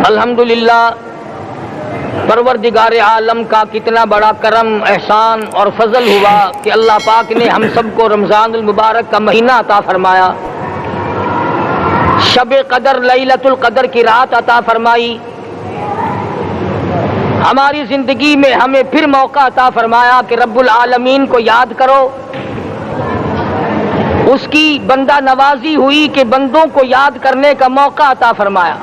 الحمدللہ پروردگار عالم کا کتنا بڑا کرم، احسان اور فضل ہوا کہ اللہ پاک نے ہم سب کو رمضان المبارک کا مہینہ عطا فرمایا، شب قدر لیلۃ القدر کی رات عطا فرمائی، ہماری زندگی میں ہمیں پھر موقع عطا فرمایا کہ رب العالمین کو یاد کرو، اس کی بندہ نوازی ہوئی کہ بندوں کو یاد کرنے کا موقع عطا فرمایا۔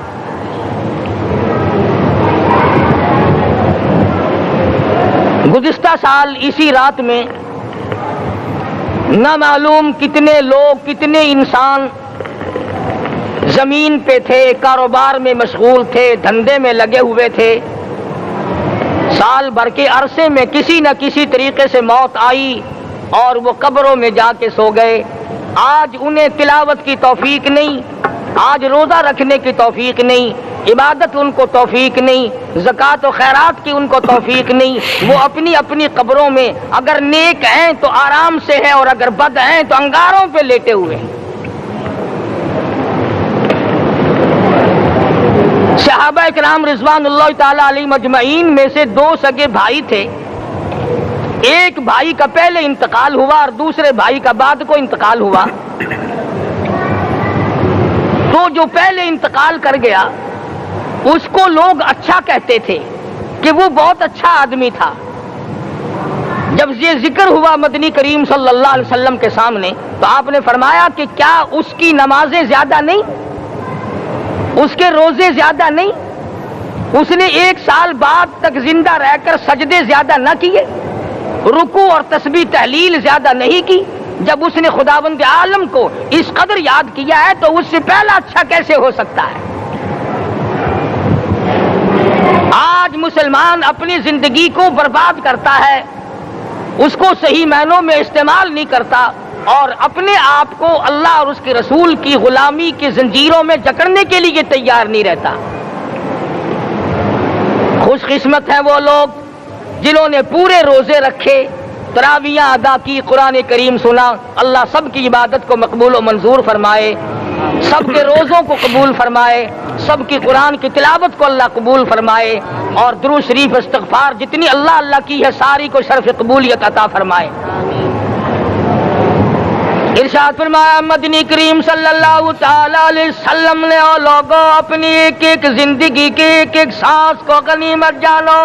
گزشتہ سال اسی رات میں نہ معلوم کتنے لوگ، کتنے انسان زمین پہ تھے، کاروبار میں مشغول تھے، دھندے میں لگے ہوئے تھے، سال بھر کے عرصے میں کسی نہ کسی طریقے سے موت آئی اور وہ قبروں میں جا کے سو گئے۔ آج انہیں تلاوت کی توفیق نہیں، آج روزہ رکھنے کی توفیق نہیں، عبادت ان کو توفیق نہیں، زکوٰۃ و خیرات کی ان کو توفیق نہیں، وہ اپنی اپنی قبروں میں اگر نیک ہیں تو آرام سے ہیں اور اگر بد ہیں تو انگاروں پہ لیٹے ہوئے ہیں۔ صحابہ اکرام رضوان اللہ تعالی علیہم اجمعین میں سے دو سگے بھائی تھے، ایک بھائی کا پہلے انتقال ہوا اور دوسرے بھائی کا بعد کو انتقال ہوا۔ تو جو پہلے انتقال کر گیا اس کو لوگ اچھا کہتے تھے کہ وہ بہت اچھا آدمی تھا۔ جب یہ ذکر ہوا مدنی کریم صلی اللہ علیہ وسلم کے سامنے تو آپ نے فرمایا کہ کیا اس کی نمازیں زیادہ نہیں، اس کے روزے زیادہ نہیں، اس نے 1 سال بعد تک زندہ رہ کر سجدے زیادہ نہ کیے، رکوع اور تسبیح تحلیل زیادہ نہیں کی؟ جب اس نے خداوند عالم کو اس قدر یاد کیا ہے تو اس سے پہلا اچھا کیسے ہو سکتا ہے؟ آج مسلمان اپنی زندگی کو برباد کرتا ہے، اس کو صحیح معنوں میں استعمال نہیں کرتا اور اپنے آپ کو اللہ اور اس کے رسول کی غلامی کی زنجیروں میں جکڑنے کے لیے تیار نہیں رہتا۔ خوش قسمت ہیں وہ لوگ جنہوں نے پورے روزے رکھے، تراویحاں ادا کی، قرآن کریم سنا۔ اللہ سب کی عبادت کو مقبول و منظور فرمائے، سب کے روزوں کو قبول فرمائے، سب کی قرآن کی تلاوت کو اللہ قبول فرمائے اور درود شریف استغفار جتنی اللہ اللہ کی ہے ساری کو شرف قبولیت عطا فرمائے۔ ارشاد فرمایا مدنی کریم صلی اللہ تعالی علیہ وسلم نے، او لوگوں اپنی ایک ایک زندگی کے ایک ایک سانس کو غنیمت جانو۔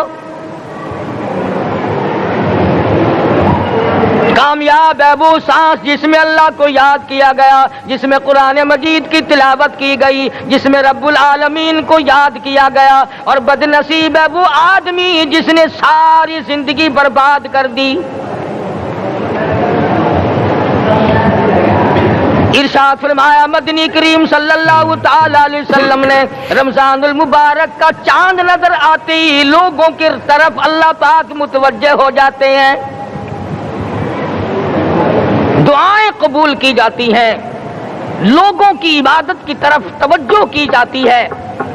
کامیاب ہے وہ سانس جس میں اللہ کو یاد کیا گیا، جس میں قرآن مجید کی تلاوت کی گئی، جس میں رب العالمین کو یاد کیا گیا، اور بد نصیب ہے وہ آدمی جس نے ساری زندگی برباد کر دی۔ ارشاد فرمایا مدنی کریم صلی اللہ تعالی علیہ وسلم نے، رمضان المبارک کا چاند نظر آتے ہی لوگوں کی طرف اللہ پاک متوجہ ہو جاتے ہیں، دعائیں قبول کی جاتی ہیں، لوگوں کی عبادت کی طرف توجہ کی جاتی ہے،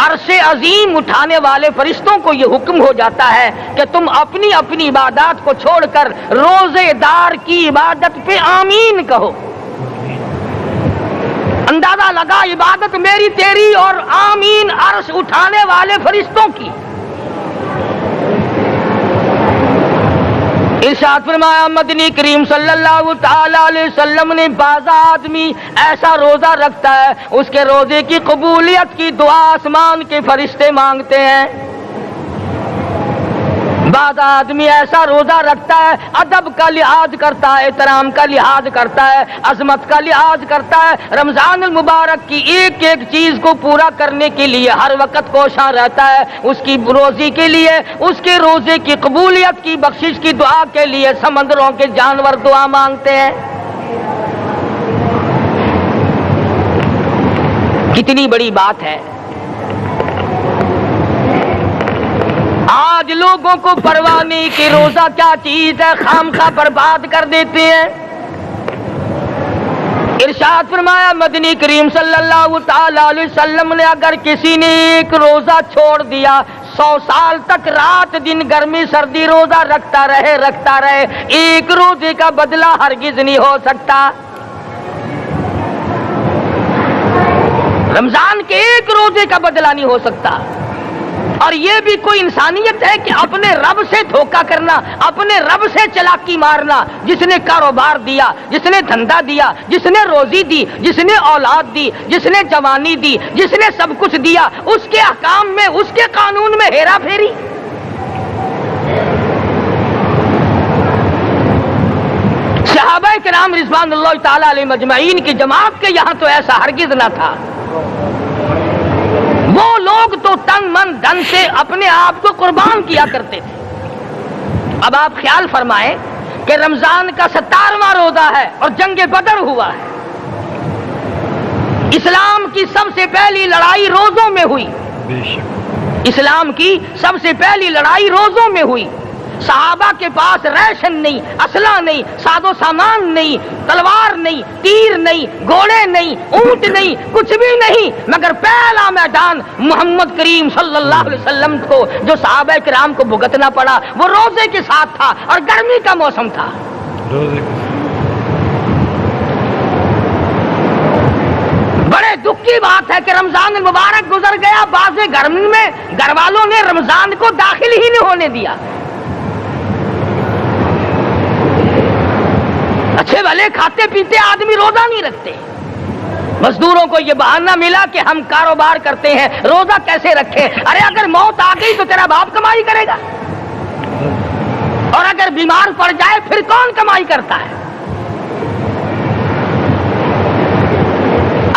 عرش عظیم اٹھانے والے فرشتوں کو یہ حکم ہو جاتا ہے کہ تم اپنی اپنی عبادات کو چھوڑ کر روزے دار کی عبادت پہ آمین کہو۔ اندازہ لگا عبادت میری تیری اور آمین عرش اٹھانے والے فرشتوں کی۔ ارشاد فرمایا مدنی کریم صلی اللہ تعالی علیہ وسلم نے، بعض آدمی ایسا روزہ رکھتا ہے اس کے روزے کی قبولیت کی دعا آسمان کے فرشتے مانگتے ہیں، بعض آدمی ایسا روزہ رکھتا ہے ادب کا لحاظ کرتا ہے، احترام کا لحاظ کرتا ہے، عظمت کا لحاظ کرتا ہے، رمضان المبارک کی ایک ایک چیز کو پورا کرنے کے لیے ہر وقت کوشاں رہتا ہے، اس کی روزی کے لیے، اس کے روزے کی قبولیت کی بخشش کی دعا کے لیے سمندروں کے جانور دعا مانگتے ہیں۔ کتنی بڑی بات ہے، آج لوگوں کو پرواہ نہیں کہ روزہ کیا چیز ہے، خامخواہ برباد کر دیتے ہیں۔ ارشاد فرمایا مدنی کریم صلی اللہ تعالی علیہ وسلم نے، اگر کسی نے ایک روزہ چھوڑ دیا 100 سال تک رات دن گرمی سردی روزہ رکھتا رہے، ایک روزے کا بدلہ ہرگز نہیں ہو سکتا۔ رمضان کے ایک روزے کا بدلہ نہیں ہو سکتا۔ اور یہ بھی کوئی انسانیت ہے کہ اپنے رب سے دھوکہ کرنا، اپنے رب سے چلاکی مارنا؟ جس نے کاروبار دیا، جس نے دھندا دیا، جس نے روزی دی، جس نے اولاد دی، جس نے جوانی دی، جس نے سب کچھ دیا، اس کے احکام میں، اس کے قانون میں ہیرا پھیری۔ صحابہ کرام رضوان اللہ تعالی علیہ مجمعین کی جماعت کے یہاں تو ایسا ہرگز نہ تھا۔ وہ لوگ تو تن من دھن سے اپنے آپ کو قربان کیا کرتے تھے۔ اب آپ خیال فرمائیں کہ رمضان کا 17واں روزہ ہے اور جنگ بدر ہوا ہے۔ اسلام کی سب سے پہلی لڑائی روزوں میں ہوئی، اسلام کی سب سے پہلی لڑائی روزوں میں ہوئی۔ صحابہ کے پاس ریشن نہیں، اسلحہ نہیں، ساز و سامان نہیں، تلوار نہیں، تیر نہیں، گھوڑے نہیں، اونٹ نہیں، کچھ بھی نہیں، مگر پہلا میدان محمد کریم صلی اللہ علیہ وسلم کو جو صحابہ کرام کو بھگتنا پڑا وہ روزے کے ساتھ تھا اور گرمی کا موسم تھا۔ بڑے دکھ کی بات ہے کہ رمضان مبارک گزر گیا، بعض گھر میں گھر والوں نے رمضان کو داخل ہی نہیں ہونے دیا۔ اچھے بھلے کھاتے پیتے آدمی روزہ نہیں رکھتے، مزدوروں کو یہ بہانہ ملا کہ ہم کاروبار کرتے ہیں، روزہ کیسے رکھے؟ ارے اگر موت آ گئی تو تیرا باپ کمائی کرے گا، اور اگر بیمار پڑ جائے پھر کون کمائی کرتا ہے؟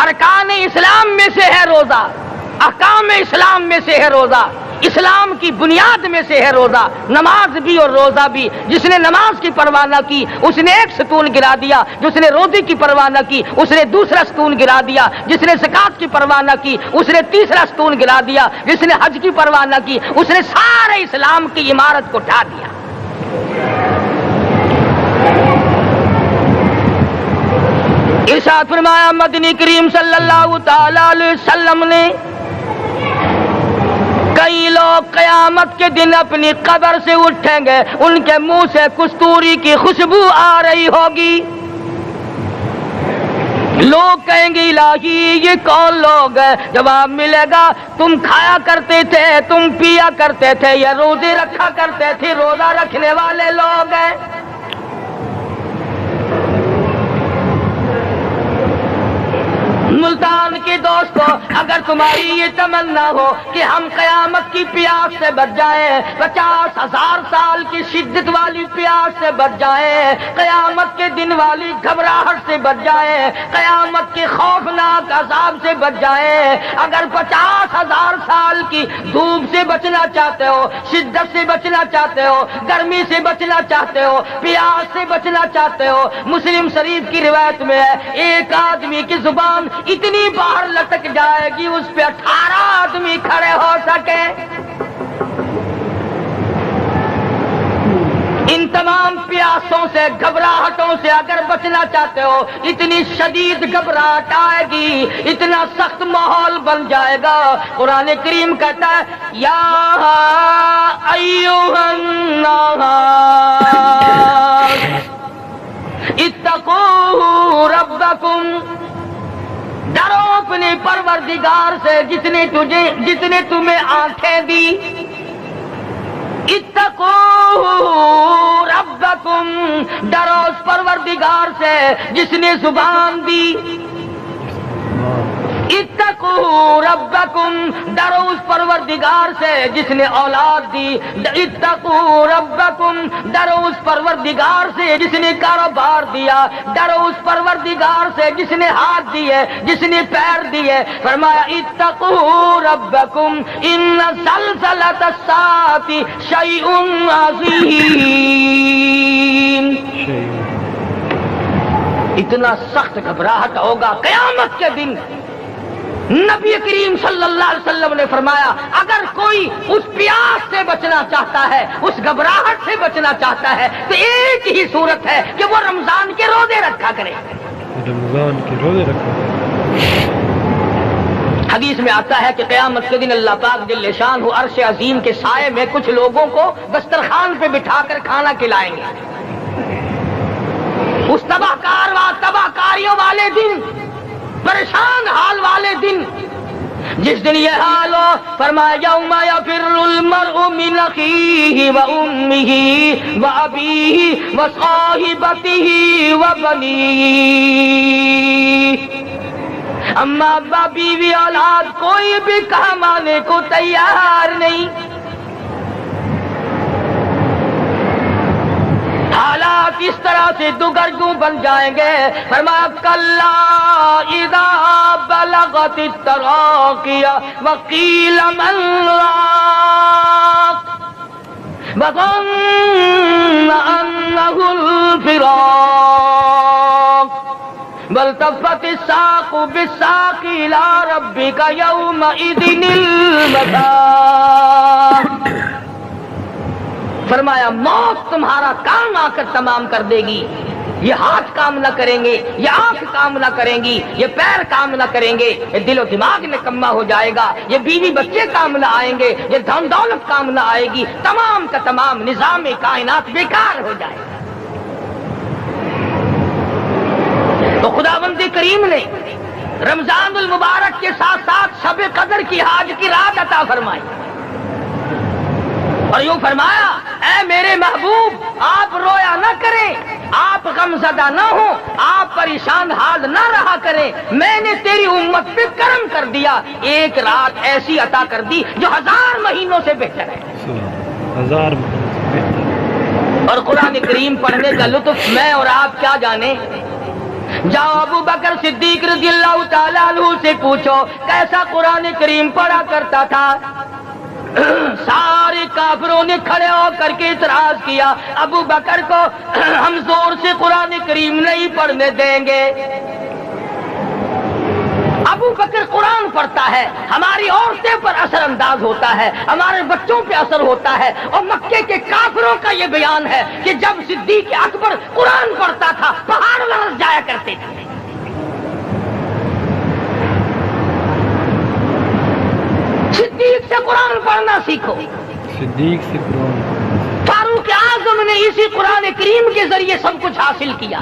ارکان اسلام میں سے ہے روزہ، احکام اسلام میں سے ہے روزہ، اسلام کی بنیاد میں سے ہے روزہ، نماز بھی اور روزہ بھی۔ جس نے نماز کی پرواہ نہ کی اس نے ایک ستون گرا دیا، جس نے روزے کی پرواہ نہ کی اس نے دوسرا ستون گرا دیا، جس نے زکات کی پرواہ نہ کی اس نے تیسرا ستون گرا دیا، جس نے حج کی پرواہ نہ کی اس نے سارے اسلام کی عمارت کو ڈھا دیا۔ ارشاد فرمایا مدنی کریم صلی اللہ تعالی علیہ وسلم نے، کئی لوگ قیامت کے دن اپنی قبر سے اٹھیں گے، ان کے منہ سے کستوری کی خوشبو آ رہی ہوگی۔ لوگ کہیں گے الہی یہ کون لوگ ہیں؟ جواب ملے گا تم کھایا کرتے تھے، تم پیا کرتے تھے، یا روزے رکھا کرتے تھے، روزہ رکھنے والے لوگ ہیں۔ ملتان کے دوستو، اگر تمہاری یہ تمنا ہو کہ ہم قیامت کی پیاس سے بچ جائیں، 50,000 سال کی شدت والی پیاس سے بچ جائیں، قیامت کے دن والی گھبراہٹ سے بچ جائیں، قیامت کے خوفناک عذاب سے بچ جائیں، اگر 50,000 سال کی دھوپ سے بچنا چاہتے ہو، شدت سے بچنا چاہتے ہو، گرمی سے بچنا چاہتے ہو، پیاس سے بچنا چاہتے ہو، مسلم شریف کی روایت میں ہے ایک آدمی کی زبان اتنی باہر لٹک جائے گی اس پہ 18 آدمی کھڑے ہو سکے۔ ان تمام پیاسوں سے، گھبراہٹوں سے اگر بچنا چاہتے ہو، اتنی شدید گھبراہٹ آئے گی، اتنا سخت ماحول بن جائے گا۔ قرآن کریم کہتا ہے یا ایھا الناس اتقوا ربکم، ڈرو اپنے پروردگار سے جس نے تمہیں آنکھیں دی۔ اتقوا ربکم، ڈرو اس پروردگار سے جس نے زبان دی۔ اتقوا ربکم، ڈرو اس پروردگار سے جس نے اولاد دی۔ اتقوا ربکم، ڈرو اس پروردگار سے جس نے کاروبار دیا۔ ڈرو اس پروردگار سے جس نے ہاتھ دیے، جس نے پیر دیے۔ فرمایا اتقوا ربکم ان زلزلۃ الساعۃ شیء عظیم، اتنا سخت گھبراہٹ ہوگا قیامت کے دن۔ نبی کریم صلی اللہ علیہ وسلم نے فرمایا اگر کوئی اس پیاس سے بچنا چاہتا ہے، اس گھبراہٹ سے بچنا چاہتا ہے تو ایک ہی صورت ہے کہ وہ رمضان کے روزے رکھا کرے۔ رمضان کے روزے رکھا۔ حدیث میں آتا ہے کہ قیامت کے دن اللہ پاک جل شان عرش عظیم کے سائے میں کچھ لوگوں کو دسترخوان پہ بٹھا کر کھانا کھلائیں گے۔ اس تباہ کاریوں والے دن، پریشان حال والے دن، جس دن یہ حال ہو فرمایا یوم یفر المرء من اخیہ و امہ و ابیہ و صاحبتہ و بنیہ، اما ابا بیوی اولاد کوئی بھی کام آنے کو تیار نہیں. حالات اس طرح سے دگرگوں بن جائیں گے. فرمایا کلا اذا بلغت التراقی وقیل من راق وظن انه الفراق والتفت الساق بالساق الى ربك يومئذ المساق. فرمایا موت تمہارا کام آ کر تمام کر دے گی. یہ ہاتھ کام نہ کریں گے، یہ آنکھ کام نہ کریں گی، یہ پیر کام نہ کریں گے، یہ دل و دماغ نکما ہو جائے گا، یہ بیوی بچے کام نہ آئیں گے، یہ دھن دولت کام نہ آئے گی، تمام کا تمام نظام کائنات بیکار ہو جائے گا. تو خداوند کریم نے رمضان المبارک کے ساتھ ساتھ شب قدر کی حاج کی رات عطا فرمائی اور یوں فرمایا اے میرے محبوب آپ رویا نہ کریں، آپ غم زدہ نہ ہوں، آپ پریشان حال نہ رہا کریں. میں نے تیری امت پہ کرم کر دیا، ایک رات ایسی عطا کر دی جو 1000 مہینوں سے بہتر ہے. 1000 مہینوں سے بہتر. اور قرآن کریم پڑھنے کا لطف میں اور آپ کیا جانے. جاؤ ابو بکر صدیق رضی اللہ تعالیٰ عنہ سے پوچھو کیسا قرآن کریم پڑھا کرتا تھا. سارے کافروں نے کھڑے ہو کر کے اعتراض کیا ابو بکر کو ہم زور سے قرآن کریم نہیں پڑھنے دیں گے. ابو بکر قرآن پڑھتا ہے، ہماری عورتیں پر اثر انداز ہوتا ہے، ہمارے بچوں پہ اثر ہوتا ہے. اور مکے کے کافروں کا یہ بیان ہے کہ جب صدیق اکبر قرآن پڑھتا تھا پہاڑ لرز جایا کرتے تھے. صدیق سے قرآن پڑھنا سیکھو. صدیق سے قرآن. فاروق اعظم نے اسی قرآن کریم کے ذریعے سب کچھ حاصل کیا.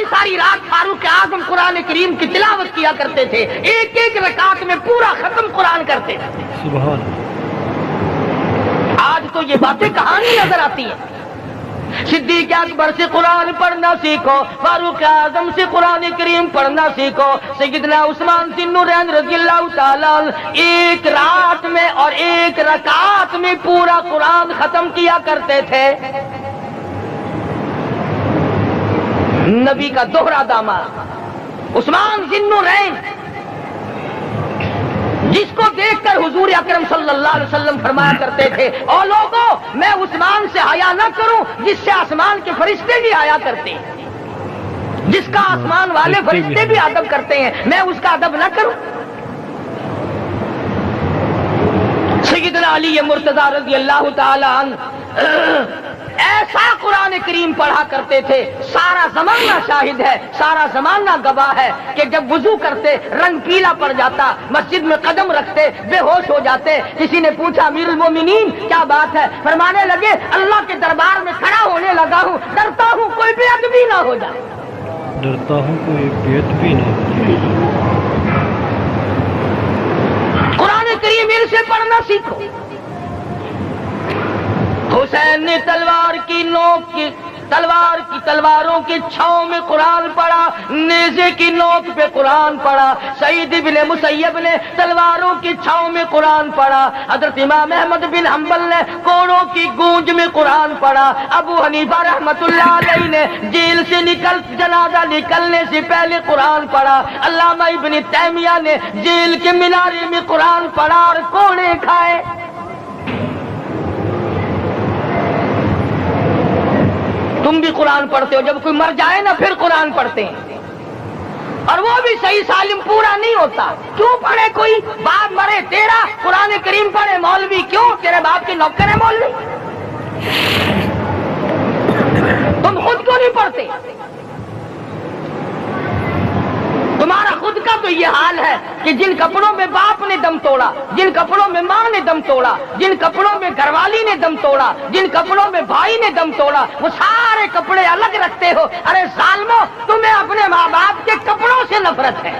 ساری رات فاروق اعظم قرآن کریم کی تلاوت کیا کرتے تھے، ایک ایک رکعت میں پورا ختم قرآن کرتے تھے. سبحان. آج تو یہ باتیں کہانی نظر آتی ہیں. صدیق اکبر سے قرآن پڑھنا سیکھو، فاروق اعظم سے قرآن کریم پڑھنا سیکھو. سیدنا عثمان ذی النورین رضی اللہ تعالیٰ ایک رات میں اور ایک رکعت میں پورا قرآن ختم کیا کرتے تھے. نبی کا دوہرا داماد عثمان ذی النورین، جس کو دیکھ کر حضور اکرم صلی اللہ علیہ وسلم فرمایا کرتے تھے او لوگوں میں عثمان سے حیا نہ کروں جس سے آسمان کے فرشتے بھی حیا کرتے ہیں، جس کا آسمان والے فرشتے بھی ادب کرتے ہیں، میں اس کا ادب نہ کروں. سیدنا علی مرتضی رضی اللہ تعالی عنہ ایسا قرآن کریم پڑھا کرتے تھے، سارا زمانہ شاہد ہے، سارا زمانہ گواہ ہے کہ جب وضو کرتے رنگ پیلا پڑ جاتا، مسجد میں قدم رکھتے بے ہوش ہو جاتے. کسی نے پوچھا امیر المومنین کیا بات ہے؟ فرمانے لگے اللہ کے دربار میں کھڑا ہونے لگا ہوں، ڈرتا ہوں کوئی بے ادبی نہ ہو جائے. ڈرتا ہوں کوئی بے ادبی نہ ہو جائے. قرآن کریم ان سے پڑھنا سیکھو. حسین نے تلواروں کی چھاؤں میں قرآن پڑھا، نیزے کی نوک پہ قرآن پڑھا. سعید بن مسیب نے تلواروں کی چھاؤں میں قرآن پڑھا. حضرت امام احمد بن حنبل نے کوڑوں کی گونج میں قرآن پڑھا. ابو حنیفہ رحمت اللہ علیہ نے جیل سے جنازہ نکلنے سے پہلے قرآن پڑھا. علامہ ابن تیمیہ نے جیل کے مینارے میں قرآن پڑھا اور کوڑے کھائے. تم بھی قرآن پڑھتے ہو، جب کوئی مر جائے نا پھر قرآن پڑھتے ہیں، اور وہ بھی صحیح سالم پورا نہیں ہوتا. کیوں پڑھے؟ کوئی باپ مرے تیرا قرآن کریم پڑھے مولوی، کیوں؟ تیرے باپ کے نوکر ہے مولوی. تم خود کیوں نہیں پڑھتے؟ تمہارا خود کا تو یہ حال ہے کہ جن کپڑوں میں باپ نے دم توڑا، جن کپڑوں میں ماں نے دم توڑا، جن کپڑوں میں گھر والی نے دم توڑا، جن کپڑوں میں بھائی نے دم توڑا، وہ سارے کپڑے الگ رکھتے ہو. ارے ظالمو، تمہیں اپنے ماں باپ کے کپڑوں سے نفرت ہے.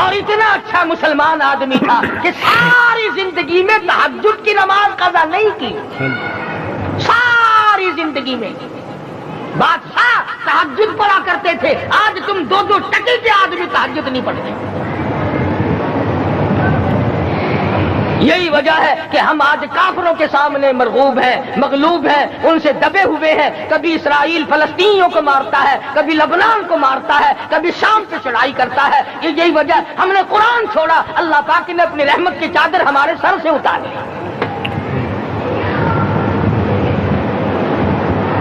اور اتنا اچھا مسلمان آدمی تھا کہ ساری زندگی میں تہجد کی نماز قضا نہیں کی، ساری زندگی میں بادشاہ تہجد پڑھا کرتے تھے، آج تم دو دو ٹکے کے آدمی تہجد نہیں پڑھتے۔ یہی وجہ ہے کہ ہم آج کافروں کے سامنے مرغوب ہیں، مغلوب ہیں، ان سے دبے ہوئے ہیں۔ کبھی اسرائیل فلسطینیوں کو مارتا ہے، کبھی لبنان کو مارتا ہے، کبھی شام پہ چڑھائی کرتا ہے۔ یہی وجہ ہم نے قرآن چھوڑا، اللہ پاک نے اپنی رحمت کی چادر ہمارے سر سے اتار دی۔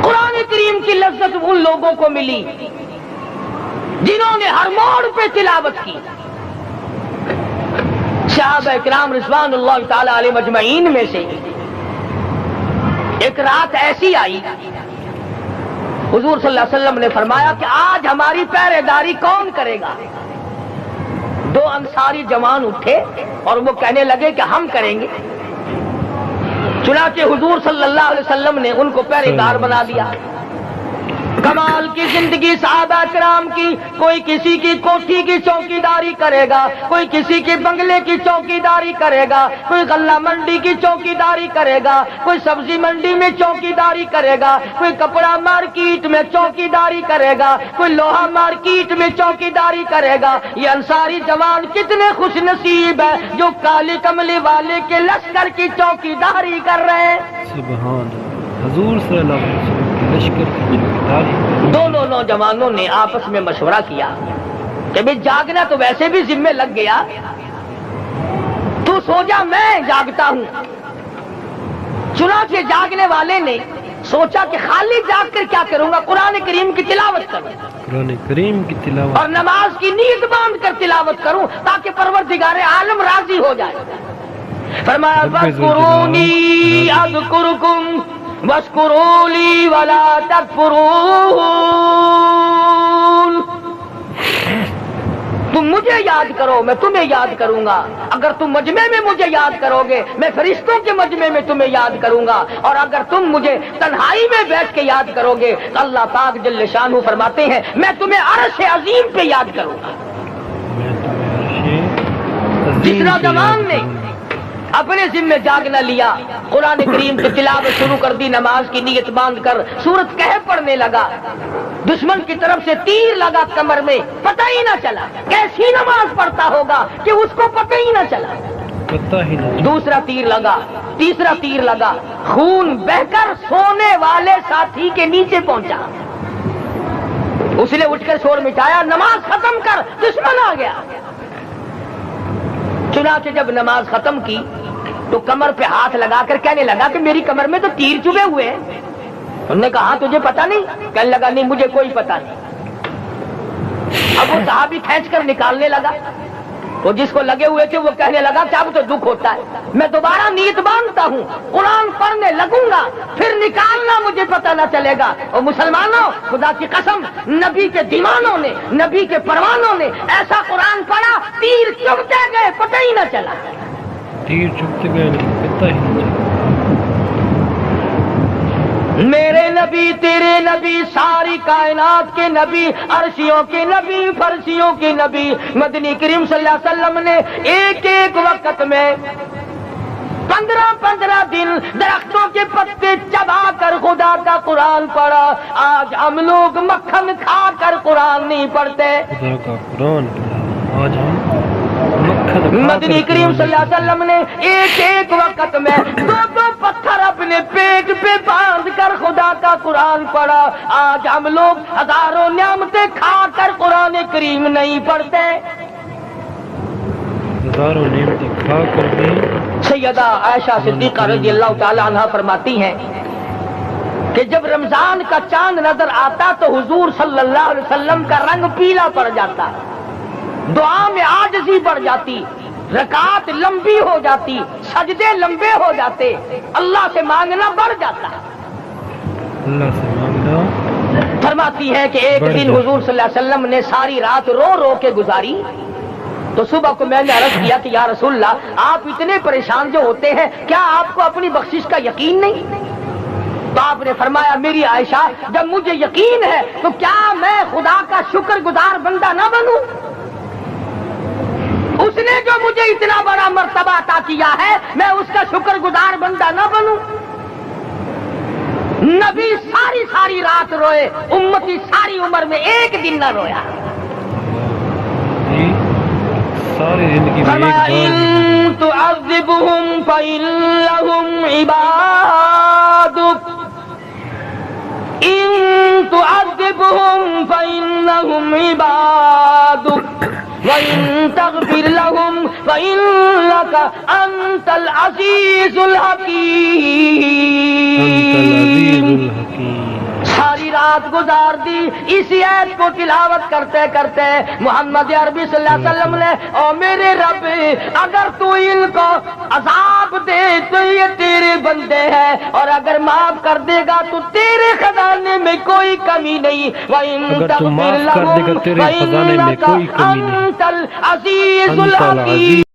قرآن کریم کی لذت ان لوگوں کو ملی جنہوں نے ہر موڑ پہ تلاوت کی۔ صحابہ کرام رضوان اللہ تعالی علیہ مجمعین میں سے ایک رات ایسی آئی، حضور صلی اللہ علیہ وسلم نے فرمایا کہ آج ہماری پہرے داری کون کرے گا؟ دو انصاری جوان اٹھے اور وہ کہنے لگے کہ ہم کریں گے۔ چنانچہ حضور صلی اللہ علیہ وسلم نے ان کو پہرے دار بنا دیا۔ کمال کی زندگی صحابہ کرام کی، کوئی کسی کی کوٹھی کی چوکی داری کرے گا، کوئی کسی کے بنگلے کی چوکی داری کرے گا، کوئی غلہ منڈی کی چوکی داری کرے گا، کوئی سبزی منڈی میں چوکی داری کرے گا، کوئی کپڑا مارکیٹ میں چوکی داری کرے گا، کوئی لوہا مارکیٹ میں چوکی داری کرے گا۔ یہ انصاری جوان کتنے خوش نصیب ہیں جو کالے کملے والے کے لشکر کی چوکی داری کر رہے ہیں۔ سبحان اللہ، حضور صلی اللہ علیہ وسلم کے لشکر کی چوکیداری۔ دونوں نوجوانوں نے آپس میں مشورہ کیا کہ بھئی جاگنا تو ویسے بھی ذمہ لگ گیا، تو سو جا میں جاگتا ہوں۔ چنانچہ جاگنے والے نے سوچا کہ خالی جاگ کر کیا کروں گا، قرآن کریم کی تلاوت کروں، قرآن کریم کی تلاوت اور نماز کی نیت باندھ کر تلاوت کروں تاکہ پروردگار عالم راضی ہو جائے۔ فرمایا فاذکرونی اذکرکم واشکروا لی ولا تکفرون، تم مجھے یاد کرو میں تمہیں یاد کروں گا، اگر تم مجمع میں مجھے یاد کرو گے میں فرشتوں کے مجمع میں تمہیں یاد کروں گا، اور اگر تم مجھے تنہائی میں بیٹھ کے یاد کرو گے تو اللہ پاک جل شانہ فرماتے ہیں میں تمہیں عرش عظیم پہ یاد کروں گا۔ جس نوجوان نے اپنے ذمہ جاگنا لیا، قرآن کریم کی تلاوت شروع کر دی، نماز کی نیت باندھ کر سورت کہف پڑھنے لگا، دشمن کی طرف سے تیر لگا کمر میں، پتہ ہی نہ چلا کیسی نماز پڑھتا ہوگا کہ اس کو پتہ ہی نہ چلا۔ پتہ ہی نہیں۔ دوسرا تیر لگا، تیسرا تیر لگا، خون بہ کر سونے والے ساتھی کے نیچے پہنچا۔ اس نے اٹھ کر شور مچایا نماز ختم کر، دشمن آ گیا۔ چنانچہ جب نماز ختم کی تو کمر پہ ہاتھ لگا کر کہنے لگا کہ میری کمر میں تو تیر چبھے ہوئے ہیں۔ انہوں نے کہا تجھے پتا نہیں؟ کہنے لگا نہیں مجھے کوئی پتا نہیں۔ اب وہ صحابی کھینچ کر نکالنے لگا، وہ جس کو لگے ہوئے تھے وہ کہنے لگا کہ اب تو دکھ ہوتا ہے، میں دوبارہ نیت باندھتا ہوں، قرآن پڑھنے لگوں گا، پھر نکالنا مجھے پتہ نہ چلے گا۔ اور مسلمانوں خدا کی قسم نبی کے دیوانوں نے، نبی کے پروانوں نے ایسا قرآن پڑھا تیر چبھتے گئے پتہ ہی نہ چلا۔ تیر چبھتے گئے پتہ ہی نہیں چلا۔ میرے نبی تیرے نبی ساری کائنات کے نبی، عرشیوں کے نبی فرشیوں کے نبی مدنی کریم صلی اللہ علیہ وسلم نے ایک ایک وقت میں 15 دن درختوں کے پتے چبا کر خدا کا قرآن پڑھا۔ آج ہم لوگ مکھن کھا کر قرآن نہیں پڑھتے۔ خدا کا قرآن پڑھا، آج ہم مدنی کریم صلی اللہ علیہ وسلم نے ایک ایک وقت میں 2 پتھر اپنے پیٹ پہ باندھ کر خدا کا قرآن پڑھا۔ آج ہم لوگ ہزاروں نعمتیں کھا کر قرآن کریم نہیں پڑھتے۔ ہزاروں نعمتیں کھا کر بھی سیدہ عائشہ صدیقہ رضی اللہ تعالی عنہا فرماتی ہیں کہ جب رمضان کا چاند نظر آتا تو حضور صلی اللہ علیہ وسلم کا رنگ پیلا پڑ جاتا، دعا میں عاجزی بڑھ جاتی، رکعت لمبی ہو جاتی، سجدے لمبے ہو جاتے، اللہ سے مانگنا بڑھ جاتا۔ اللہ سے مانگنا فرماتی ہے کہ ایک دن حضور صلی اللہ علیہ وسلم نے ساری رات رو رو کے گزاری، تو صبح کو میں نے عرض کیا کہ یا رسول اللہ آپ اتنے پریشان جو ہوتے ہیں کیا آپ کو اپنی بخشش کا یقین نہیں؟ تو آپ نے فرمایا میری عائشہ جب مجھے یقین ہے تو کیا میں خدا کا شکر گزار بندہ نہ بنوں؟ اس نے جو مجھے اتنا بڑا مرتبہ عطا کیا ہے میں اس کا شکر گزار بندہ نہ بنوں؟ نبی ساری ساری رات روئے، امتی ساری عمر میں ایک دن نہ رویا۔ جی ساری زندگی میں ایک فرمایا بار ان تعذبهم فإنهم عبادك ان تعذبهم فإنهم عبادك وإن تغفر لهم فإنك أنت العزيز الحكيم۔ انت العزیز الحکیم۔ ساری رات گزار دی اسی آیت کو تلاوت کرتے کرتے محمد عربی صلی اللہ علیہ وسلم نے، او میرے رب اگر تو ان کو عذاب دے تو یہ تیرے بندے ہیں، اور اگر معاف کر دے گا تو تیرے خزانے میں کوئی کمی نہیں، وَإِن اگر تو تَغْفِرْ معاف کر دے گا لَهُمْ تیرے خزانے میں فَإِنَّكَ کوئی کمی نہیں۔ أَنْتَ الْعَزِيزُ انت الحکیم۔ العزیز